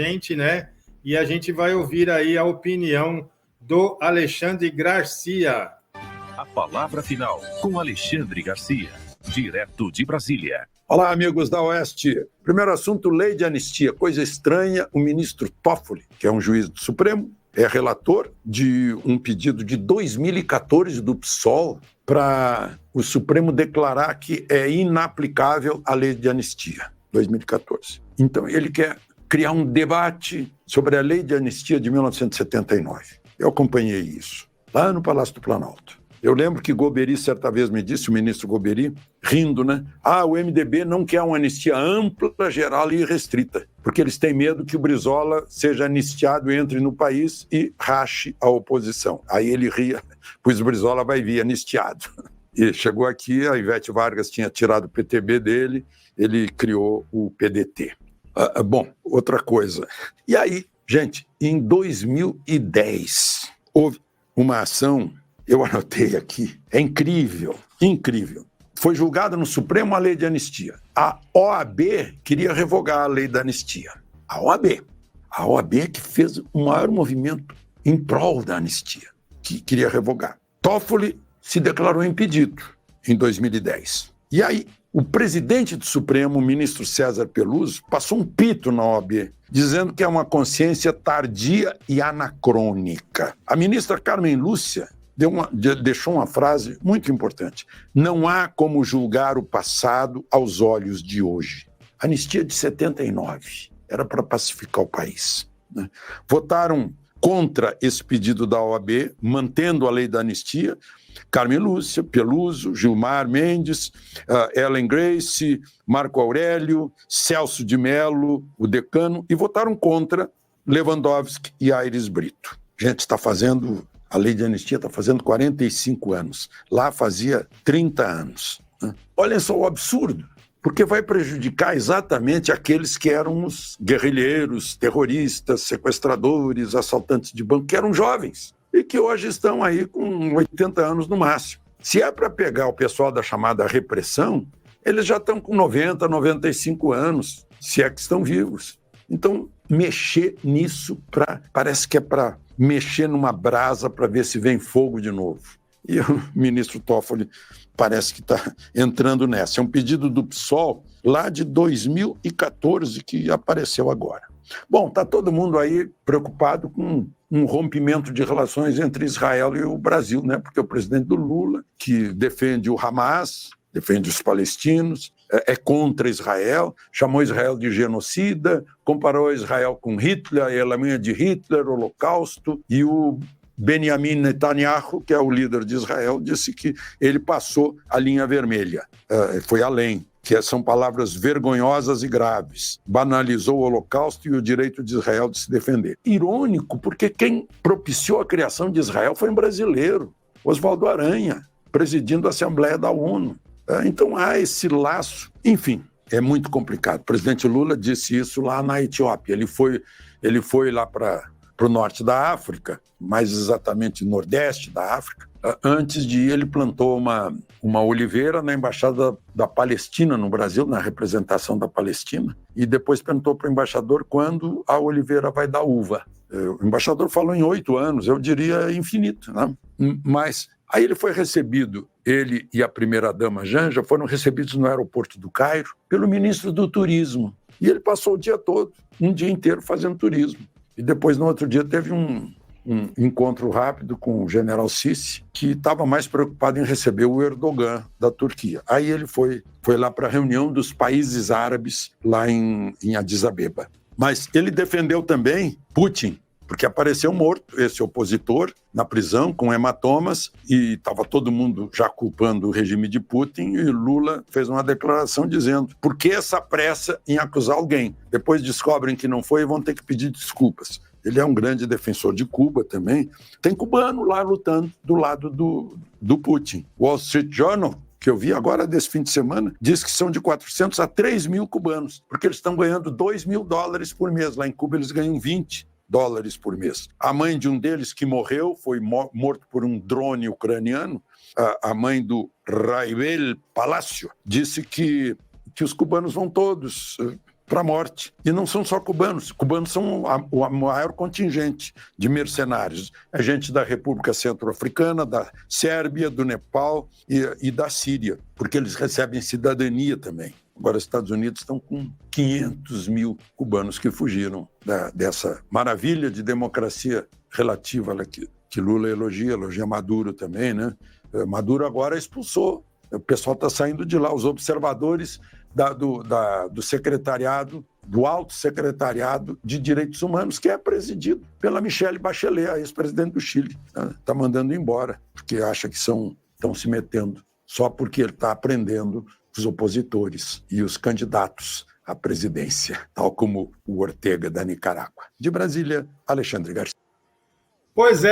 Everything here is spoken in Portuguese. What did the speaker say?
gente, né? E a gente vai ouvir aí a opinião do Alexandre Garcia. A palavra final com Alexandre Garcia, direto de Brasília. Olá, amigos da Oeste. Primeiro assunto, lei de anistia. Coisa estranha, o ministro Toffoli, que é um juiz do Supremo, é relator de um pedido de 2014 do PSOL para o Supremo declarar que é inaplicável a lei de anistia, 2014. Então, ele quer criar um debate sobre a lei de anistia de 1979. Eu acompanhei isso, lá no Palácio do Planalto. Eu lembro que Golbery certa vez me disse, o ministro Golbery, rindo, né? O MDB não quer uma anistia ampla, geral e restrita, porque eles têm medo que o Brizola seja anistiado, entre no país e rache a oposição. Aí ele ria, pois o Brizola vai vir anistiado. E chegou aqui, a Ivete Vargas tinha tirado o PTB dele, ele criou o PDT. Bom, outra coisa. E aí, gente, em 2010, houve uma ação, eu anotei aqui, é incrível, incrível. Foi julgada no Supremo a lei de anistia. A OAB queria revogar a lei da anistia. A OAB que fez o maior movimento em prol da anistia, que queria revogar. Toffoli se declarou impedido em 2010. E aí, o presidente do Supremo, o ministro César Peluso, passou um pito na OAB, dizendo que é uma consciência tardia e anacrônica. A ministra Carmen Lúcia deixou uma frase muito importante. Não há como julgar o passado aos olhos de hoje. Anistia de 79 era para pacificar o país, né? Votaram contra esse pedido da OAB, mantendo a lei da anistia, Carmen Lúcia, Peluso, Gilmar Mendes, Ellen Grace, Marco Aurélio, Celso de Mello, o decano, e votaram contra Lewandowski e Aires Brito. Gente, a lei de anistia está fazendo 45 anos. Lá fazia 30 anos. Né? Olhem só o absurdo, porque vai prejudicar exatamente aqueles que eram os guerrilheiros, terroristas, sequestradores, assaltantes de banco, que eram jovens e que hoje estão aí com 80 anos no máximo. Se é para pegar o pessoal da chamada repressão, eles já estão com 90, 95 anos, se é que estão vivos. Então, mexer nisso parece que é para mexer numa brasa para ver se vem fogo de novo. E o ministro Toffoli parece que está entrando nessa. É um pedido do PSOL lá de 2014 que apareceu agora. Bom, está todo mundo aí preocupado com um rompimento de relações entre Israel e o Brasil, né? Porque o presidente do Lula, que defende o Hamas, defende os palestinos, é contra Israel, chamou Israel de genocida, comparou Israel com Hitler, a Alemanha de Hitler, o Holocausto, e o Benjamin Netanyahu, que é o líder de Israel, disse que ele passou a linha vermelha, foi além, que são palavras vergonhosas e graves. Banalizou o Holocausto e o direito de Israel de se defender. Irônico, porque quem propiciou a criação de Israel foi um brasileiro, Oswaldo Aranha, presidindo a Assembleia da ONU. Então há esse laço. Enfim, é muito complicado. O presidente Lula disse isso lá na Etiópia. Ele foi lá para o norte da África, mais exatamente nordeste da África. Antes de ir, ele plantou uma oliveira na Embaixada da Palestina no Brasil, na representação da Palestina, e depois perguntou para o embaixador quando a oliveira vai dar uva. O embaixador falou em 8 anos, eu diria infinito, né? Mas aí ele foi recebido, ele e a primeira-dama Janja foram recebidos no aeroporto do Cairo pelo ministro do Turismo. E ele passou o dia todo, um dia inteiro fazendo turismo. E depois, no outro dia, teve um encontro rápido com o general Sisi, que estava mais preocupado em receber o Erdogan da Turquia. Aí ele foi lá para a reunião dos países árabes lá em Addis Abeba. Mas ele defendeu também Putin, porque apareceu morto esse opositor na prisão com hematomas e estava todo mundo já culpando o regime de Putin, e Lula fez uma declaração dizendo: por que essa pressa em acusar alguém? Depois descobrem que não foi e vão ter que pedir desculpas. Ele é um grande defensor de Cuba também. Tem cubano lá lutando do lado do Putin. Wall Street Journal, que eu vi agora desse fim de semana, diz que são de 400 a 3 mil cubanos, porque eles estão ganhando $2.000 por mês. Lá em Cuba eles ganham $20 por mês. A mãe de um deles que morreu, foi morto por um drone ucraniano, a mãe do Raibel Palacio, disse que os cubanos vão todos para a morte. E não são só cubanos. Cubanos são o maior contingente de mercenários. É gente da República Centro-Africana, da Sérvia, do Nepal e da Síria, porque eles recebem cidadania também. Agora, os Estados Unidos estão com 500 mil cubanos que fugiram dessa maravilha de democracia relativa que Lula elogia Maduro também, né? Maduro agora expulsou. O pessoal está saindo de lá. Os observadores do secretariado, do Alto Secretariado de Direitos Humanos, que é presidido pela Michelle Bachelet, a ex-presidente do Chile. Está mandando embora, porque acha que estão se metendo só porque ele está aprendendo os opositores e os candidatos à presidência, tal como o Ortega da Nicarágua. De Brasília, Alexandre Garcia. Pois é.